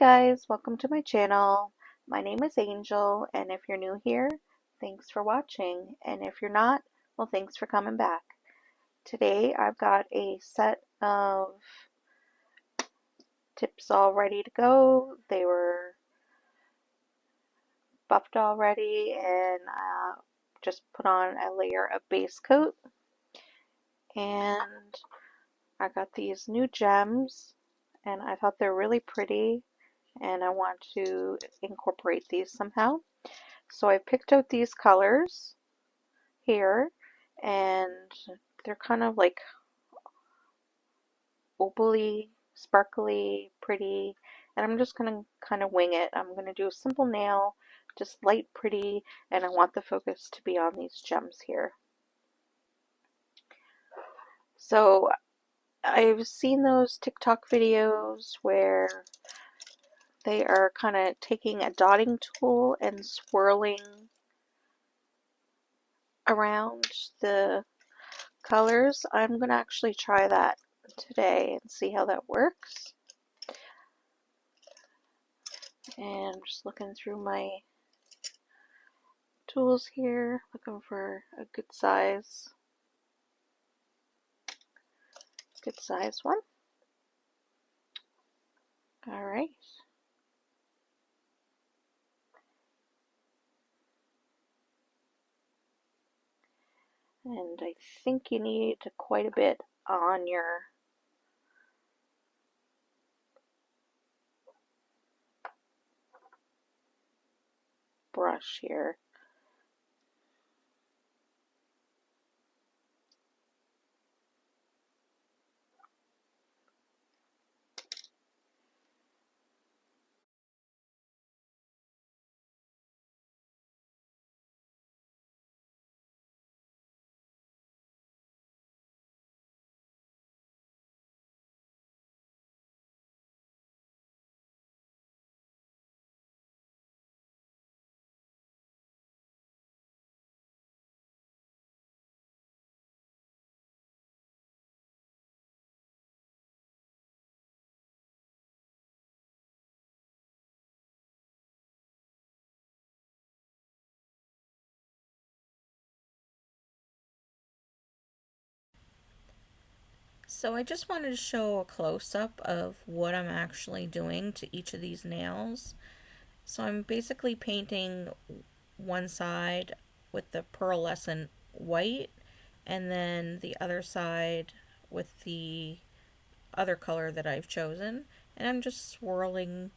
guys, welcome to my channel. My name is Angel, and if you're new here, thanks for watching. And if you're not, well, thanks for coming back. Today I've got a set of tips all ready to go. They were buffed already, and just put on a layer of base coat. And I got these new gems, and I thought they're really pretty, and I want to incorporate these somehow. So I picked out these colors here, and they're kind of like opally, sparkly, pretty, and I'm just gonna kind of wing it. I'm gonna do a simple nail, just light pretty, and I want the focus to be on these gems here. So I've seen those TikTok videos where they are kind of taking a dotting tool and swirling around the colors. I'm going to actually try that today and see how that works. And just looking through my tools here, looking for a good size one. All right. And I think you need quite a bit on your brush here. So I just wanted to show a close-up of what I'm actually doing to each of these nails. So I'm basically painting one side with the pearlescent white and then the other side with the other color that I've chosen, and I'm just swirling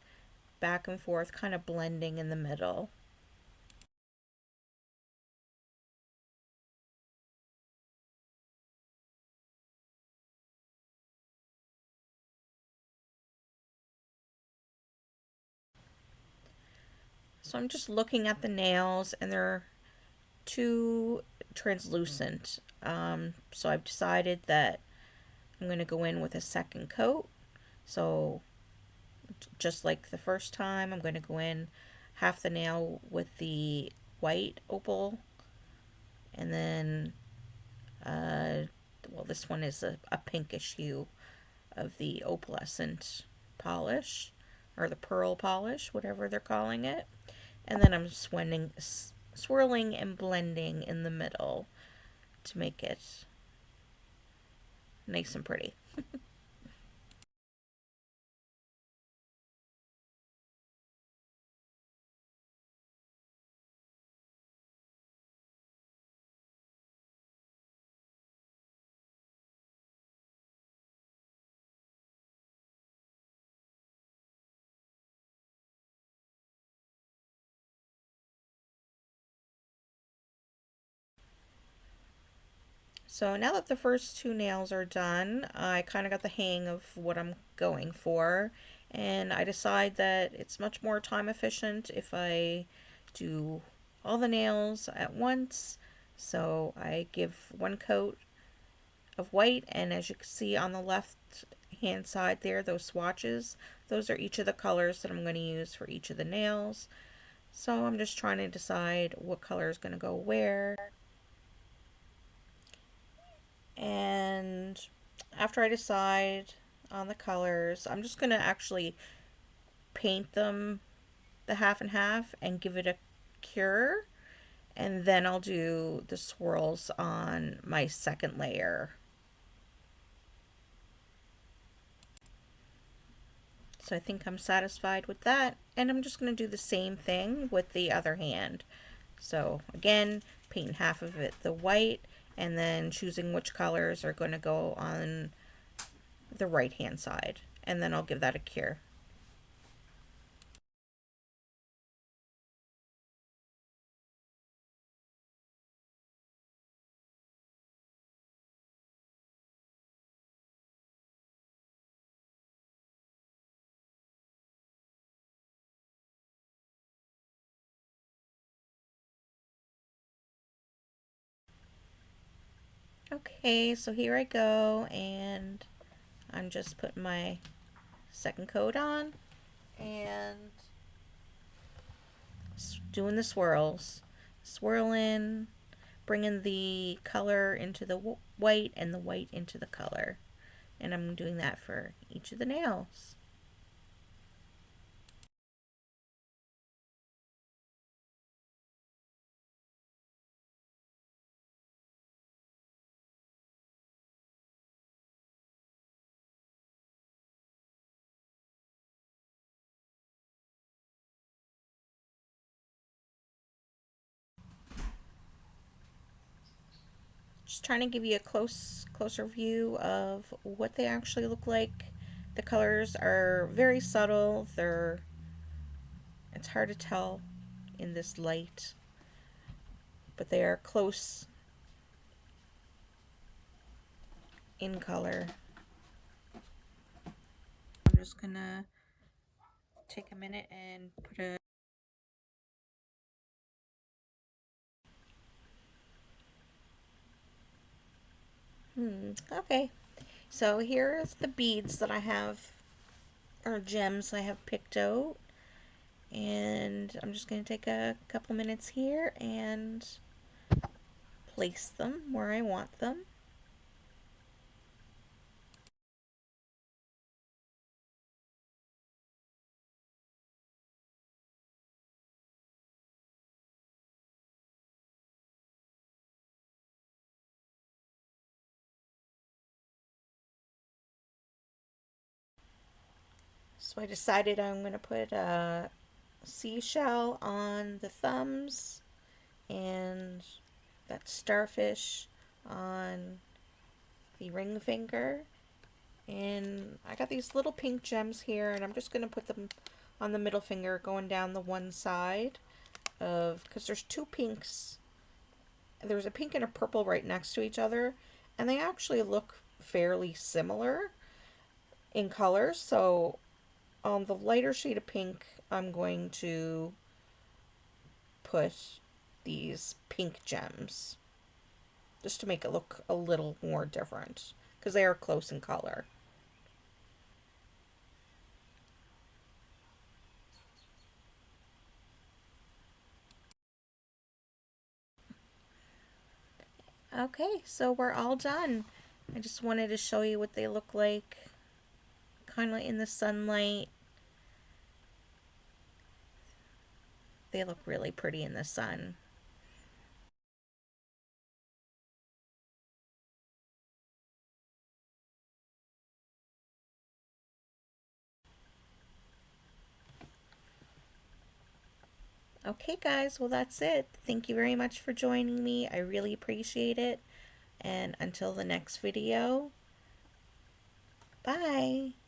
back and forth, kind of blending in the middle. So I'm just looking at the nails, and they're too translucent. So I've decided that I'm going to go in with a second coat. So just like the first time, I'm going to go in half the nail with the white opal, and then well, this one is a pinkish hue of the opalescent polish, or the pearl polish, whatever they're calling it. And then I'm swirling and blending in the middle to make it nice and pretty. So now that the first two nails are done, I kind of got the hang of what I'm going for, and I decide that it's much more time efficient if I do all the nails at once. So I give one coat of white, and as you can see on the left hand side there, those swatches, those are each of the colors that I'm going to use for each of the nails. So I'm just trying to decide what color is going to go where. And after I decide on the colors, I'm just going to actually paint them the half and half and give it a cure, and then I'll do the swirls on my second layer. So I think I'm satisfied with that, and I'm just going to do the same thing with the other hand. So again, paint half of it the white, and then choosing which colors are going to go on the right hand side, and then I'll give that a cure. Okay, so here I go, and I'm just putting my second coat on and doing the swirls. Swirling, bringing the color into the white and the white into the color. And I'm doing that for each of the nails. Just trying to give you a closer view of what they actually look like. The colors are very subtle. It's hard to tell in this light, but they are close in color. I'm just gonna take a minute and put a okay. So here's the beads that I have, or gems I have picked out, and I'm just going to take a couple minutes here and place them where I want them. So I decided I'm going to put a seashell on the thumbs and that starfish on the ring finger. And I got these little pink gems here, and I'm just going to put them on the middle finger going down the one side of, because there's two pinks. There's a pink and a purple right next to each other, and they actually look fairly similar in color. So on the lighter shade of pink, I'm going to put these pink gems just to make it look a little more different because they are close in color. Okay, so we're all done. I just wanted to show you what they look like kind of in the sunlight. They look really pretty in the sun. Okay, guys, well, that's it. Thank you very much for joining me. I really appreciate it. And until the next video, bye.